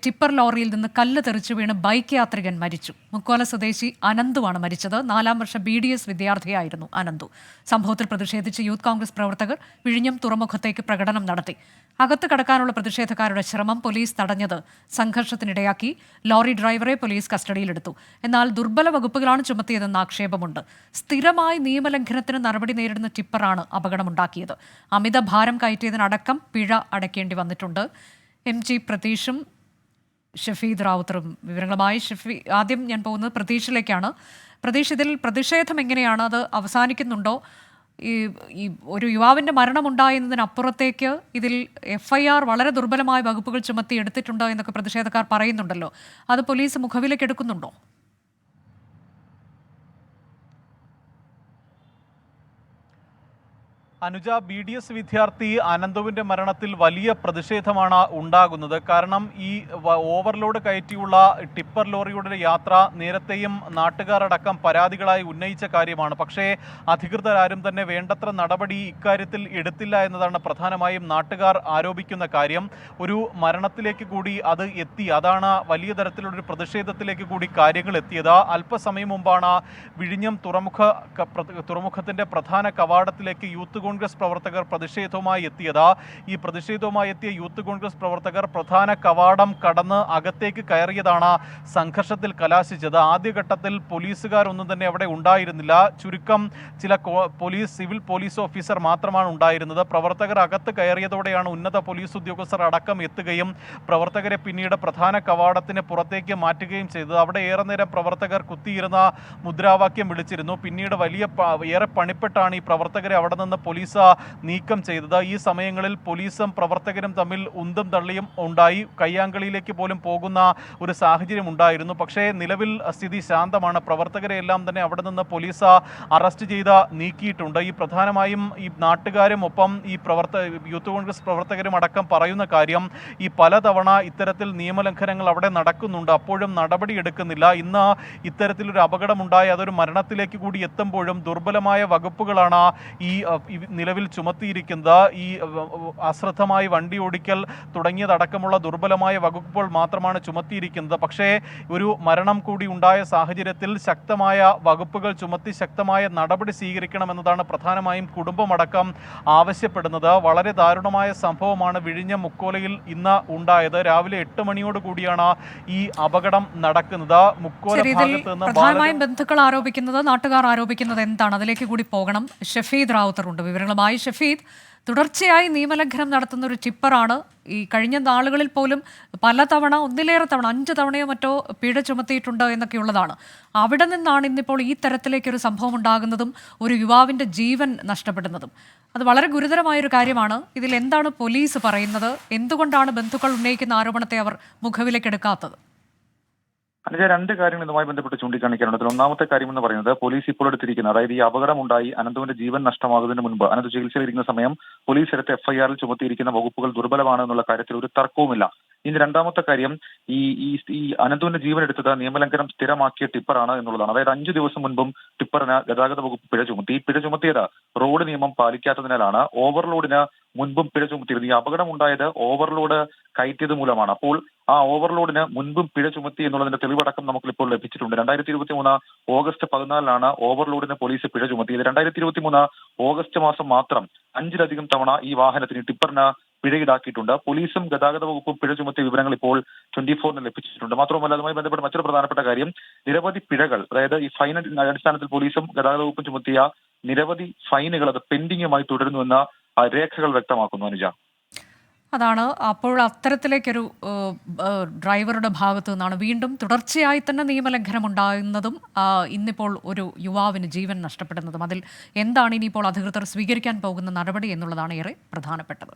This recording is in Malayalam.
ടിപ്പർ ലോറിയിൽ നിന്ന് കല്ല് തെറിച്ചു വീണ് ബൈക്ക് യാത്രികൻ മരിച്ചു. മുക്കോല സ്വദേശി അനന്തുവാണ് മരിച്ചത്. 4ാം വർഷ BDS വിദ്യാർത്ഥിയായിരുന്നു അനന്തു. സംഭവത്തിൽ പ്രതിഷേധിച്ച് യൂത്ത് കോൺഗ്രസ് പ്രവർത്തകർ വിഴിഞ്ഞം തുറമുഖത്തേക്ക് പ്രകടനം നടത്തി. അകത്ത് കടക്കാനുള്ള പ്രതിഷേധക്കാരുടെ ശ്രമം പോലീസ് തടഞ്ഞത് സംഘർഷത്തിനിടയാക്കി. ലോറി ഡ്രൈവറെ പോലീസ് കസ്റ്റഡിയിലെടുത്തു. എന്നാൽ ദുർബല വകുപ്പുകളാണ് ചുമത്തിയതെന്ന ആക്ഷേപമുണ്ട്. സ്ഥിരമായി നിയമലംഘനത്തിന് നടപടി നേരിടുന്ന ടിപ്പറാണ് അപകടമുണ്ടാക്കിയത്. അമിത ഭാരം കയറ്റിയതിനടക്കം പിഴ അടയ്ക്കേണ്ടി വന്നിട്ടുണ്ട്. MG പ്രതീഷും ഷഫീദ് റാവുത്തറും വിവരങ്ങളുമായി. ആദ്യം ഞാൻ പോകുന്നത് പ്രതീഷിലേക്കാണ്. പ്രതീഷ്, ഇതിൽ പ്രതിഷേധം എങ്ങനെയാണ്? അത് അവസാനിക്കുന്നുണ്ടോ? ഈ ഒരു യുവാവിൻ്റെ മരണമുണ്ടായെന്നതിനപ്പുറത്തേക്ക് ഇതിൽ FIR വളരെ ദുർബലമായ വകുപ്പുകൾ ചുമത്തി എടുത്തിട്ടുണ്ട് എന്നൊക്കെ പ്രതിഷേധക്കാർ പറയുന്നുണ്ടല്ലോ. അത് പോലീസ് മുഖവിലേക്ക് എടുക്കുന്നുണ്ടോ? അനുജ, BDS വിദ്യാർത്ഥി അനന്തുവിൻ്റെ മരണത്തിൽ വലിയ പ്രതിഷേധമാണ് ഉണ്ടാകുന്നത്. കാരണം ഈ ഓവർലോഡ് കയറ്റിയുള്ള ടിപ്പർ ലോറിയുടെ യാത്ര നേരത്തെയും നാട്ടുകാരടക്കം പരാതികളായി ഉന്നയിച്ച കാര്യമാണ്. പക്ഷേ അധികൃതരാരും തന്നെ വേണ്ടത്ര നടപടി ഇക്കാര്യത്തിൽ എടുത്തില്ല എന്നതാണ് പ്രധാനമായും നാട്ടുകാർ ആരോപിക്കുന്ന കാര്യം. ഒരു മരണത്തിലേക്ക് കൂടി അത് എത്തി. അതാണ് വലിയ തരത്തിലുള്ളൊരു പ്രതിഷേധത്തിലേക്ക് കൂടി കാര്യങ്ങൾ എത്തിയത്. അല്പസമയം മുമ്പാണ് വിഴിഞ്ഞം തുറമുഖത്തിൻ്റെ പ്രധാന കവാടത്തിലേക്ക് യൂത്ത് കോൺഗ്രസ് പ്രവർത്തകർ പ്രതിഷേധവുമായി എത്തിയത്. ഈ പ്രതിഷേധവുമായി എത്തിയ യൂത്ത് കോൺഗ്രസ് പ്രവർത്തകർ പ്രധാന കവാടം കടന്ന് അകത്തേക്ക് കയറിയതാണ് സംഘർഷത്തിൽ കലാശിച്ചത്. ആദ്യഘട്ടത്തിൽ പോലീസുകാരൊന്നും തന്നെ അവിടെ ഉണ്ടായിരുന്നില്ല. ചുരുക്കം ചില സിവിൽ പോലീസ് ഓഫീസർ മാത്രമാണ് ഉണ്ടായിരുന്നത്. പ്രവർത്തകർ അകത്ത് കയറിയതോടെയാണ് ഉന്നത പോലീസ് ഉദ്യോഗസ്ഥർ അടക്കം എത്തുകയും പ്രവർത്തകരെ പിന്നീട് പ്രധാന കവാടത്തിന് പുറത്തേക്ക് മാറ്റുകയും ചെയ്തത്. അവിടെ ഏറെ നേരം പ്രവർത്തകർ കുത്തിയിരുന്ന മുദ്രാവാക്യം വിളിച്ചിരുന്നു. പിന്നീട് ഏറെ പണിപ്പെട്ടാണ് ഈ പ്രവർത്തകരെ അവിടെ നിന്ന് പോലീസ് നീക്കം ചെയ്തത്. ഈ സമയങ്ങളിൽ പോലീസും പ്രവർത്തകരും തമ്മിൽ ഉന്തും തള്ളിയും ഉണ്ടായി. കയ്യാങ്കളിയിലേക്ക് പോലും പോകുന്ന ഒരു സാഹചര്യം ഉണ്ടായിരുന്നു. പക്ഷേ നിലവിൽ സ്ഥിതി ശാന്തമാണ്. പ്രവർത്തകരെ എല്ലാം തന്നെ അവിടെ നിന്ന് പോലീസ് അറസ്റ്റ് ചെയ്ത് നീക്കിയിട്ടുണ്ട്. ഈ പ്രധാനമായും ഈ നാട്ടുകാരും ഒപ്പം ഈ യൂത്ത് കോൺഗ്രസ് പ്രവർത്തകരും അടക്കം പറയുന്ന കാര്യം, ഈ പലതവണ ഇത്തരത്തിൽ നിയമലംഘനങ്ങൾ അവിടെ നടക്കുന്നുണ്ട്, അപ്പോഴും നടപടി എടുക്കുന്നില്ല. ഇന്ന് ഇത്തരത്തിലൊരു അപകടമുണ്ടായി അതൊരു മരണത്തിലേക്ക് കൂടി എത്തുമ്പോഴും ദുർബലമായ വകുപ്പുകളാണ് ഈ നിലവിൽ ചുമത്തിയിരിക്കുന്നത്. ഈ അശ്രദ്ധമായി വണ്ടി ഓടിക്കൽ തുടങ്ങിയതടക്കമുള്ള ദുർബലമായ വകുപ്പുകൾ മാത്രമാണ് ചുമത്തിയിരിക്കുന്നത്. പക്ഷേ ഒരു മരണം കൂടി ഉണ്ടായ സാഹചര്യത്തിൽ ശക്തമായ വകുപ്പുകൾ ചുമത്തി ശക്തമായ നടപടി സ്വീകരിക്കണമെന്നതാണ് പ്രധാനമായും കുടുംബമടക്കം ആവശ്യപ്പെടുന്നത്. വളരെ ദാരുണമായ സംഭവമാണ് വിഴിഞ്ഞം മുക്കോലയിൽ ഇന്ന് ഉണ്ടായത്. രാവിലെ 8 മണിയോട് കൂടിയാണ് ഈ അപകടം നടക്കുന്നത്. മുക്കോല ഭാഗത്ത് നിന്ന് ബന്ധുക്കൾ ആരോപിക്കുന്നത്, നാട്ടുകാർ ആരോപിക്കുന്നത് എന്താണ്? അതിലേക്ക് കൂടി പോകണം. ഷഫീദ് റാവുത്തറുണ്ട് വിവരങ്ങളുമായി. ഷഫീദ്, തുടർച്ചയായി നിയമലംഘനം നടത്തുന്ന ഒരു ടിപ്പറാണ്. ഈ കഴിഞ്ഞ നാളുകളിൽ പോലും പലതവണ, ഒന്നിലേറെ തവണ, 5 തവണയോ മറ്റോ പിഴ ചുമത്തിയിട്ടുണ്ട് എന്നൊക്കെയുള്ളതാണ്. അവിടെ നിന്നാണ് ഇന്നിപ്പോൾ ഈ തരത്തിലേക്കൊരു സംഭവം ഉണ്ടാകുന്നതും ഒരു യുവാവിൻ്റെ ജീവൻ നഷ്ടപ്പെടുന്നതും. അത് വളരെ ഗുരുതരമായൊരു കാര്യമാണ്. ഇതിൽ എന്താണ് പോലീസ് പറയുന്നത്? എന്തുകൊണ്ടാണ് ബന്ധുക്കൾ ഉന്നയിക്കുന്ന ആരോപണത്തെ അവർ മുഖവിലേക്കെടുക്കാത്തത്? അതിന് 2 കാര്യങ്ങൾ ഇതുമായി ബന്ധപ്പെട്ട് ചൂണ്ടിക്കാണിക്കാനുണ്ട്. ഒന്നാമത്തെ കാര്യം എന്ന് പറയുന്നത്, പോലീസ് ഇപ്പോൾ എടുത്തിരിക്കുന്നത്, അതായത് ഈ അപകടമുണ്ടായി അനന്തുവിന്റെ ജീവൻ നഷ്ടമാകുന്നതിന് മുൻപ് അനന്തു ചികിത്സയിലിരിക്കുന്ന സമയം പോലീസ് എടുത്ത FIR ചുമത്തിയിരിക്കുന്ന വകുപ്പുകൾ ദുർബലമാണ് എന്നുള്ള കാര്യത്തിൽ ഒരു തർക്കവുമില്ല. ഇനി രണ്ടാമത്തെ കാര്യം, ഈ അനന്തുവിന്റെ ജീവൻ എടുത്തത് നിയമലംഘനം സ്ഥിരമാക്കിയ ടിപ്പറാണ് എന്നുള്ളതാണ്. അതായത് 5 ദിവസം മുൻപും ടിപ്പറിന് ഗതാഗത വകുപ്പ് പിഴ ചുമത്തി. ഈ പിഴ ചുമത്തിയത് റോഡ് നിയമം പാലിക്കാത്തതിനാലാണ്. ഓവർലോഡിന് മുൻപും പിഴ ചുമത്തിയത്. ഈ അപകടം ഉണ്ടായത് ഓവർലോഡ് കയറ്റിയത് മൂലമാണ്. അപ്പോൾ ആ ഓവർലോഡിന് മുൻപും പിഴ ചുമത്തി എന്നുള്ളതിന്റെ തെളിവടക്കം നമുക്കിപ്പോൾ ലഭിച്ചിട്ടുണ്ട്. 2023 ഓഗസ്റ്റ് 14 ഓവർലോഡിന് പോലീസ് പിഴ ചുമത്തിയത്. 2023 ഓഗസ്റ്റ് മാസം മാത്രം 5-ലധികം തവണ ഈ വാഹനത്തിന്, ടിപ്പറിന് പിഴ ഈടാക്കിയിട്ടുണ്ട്. പോലീസും ഗതാഗത വകുപ്പും പിഴ ചുമത്തിയ വിവരങ്ങൾ ഇപ്പോൾ 24 ലഭിച്ചിട്ടുണ്ട്. മാത്രമല്ല, അതുമായി ബന്ധപ്പെട്ട മറ്റൊരു പ്രധാനപ്പെട്ട കാര്യം, നിരവധി പിഴകൾ, അതായത് ഈ ഫൈൻ അടിസ്ഥാനത്തിൽ പോലീസും ഗതാഗത വകുപ്പും ചുമത്തിയ നിരവധി ഫൈനുകൾ അത് പെൻഡിങ്ങുമായി തുടരുന്നുവെന്ന് രേഖകൾ വ്യക്തമാക്കുന്നു. അനുജ, അതാണ്. അപ്പോൾ അത്തരത്തിലേക്കൊരു ഡ്രൈവറുടെ ഭാഗത്തു നിന്നാണ് വീണ്ടും തുടർച്ചയായി തന്നെ നിയമലംഘനം ഉണ്ടാകുന്നതും ഇന്നിപ്പോൾ ഒരു യുവാവിന് ജീവൻ നഷ്ടപ്പെടുന്നതും. അതിൽ എന്താണ് ഇനിയിപ്പോൾ അധികൃതർ സ്വീകരിക്കാൻ പോകുന്ന നടപടി എന്നുള്ളതാണ് ഏറെ പ്രധാനപ്പെട്ടത്.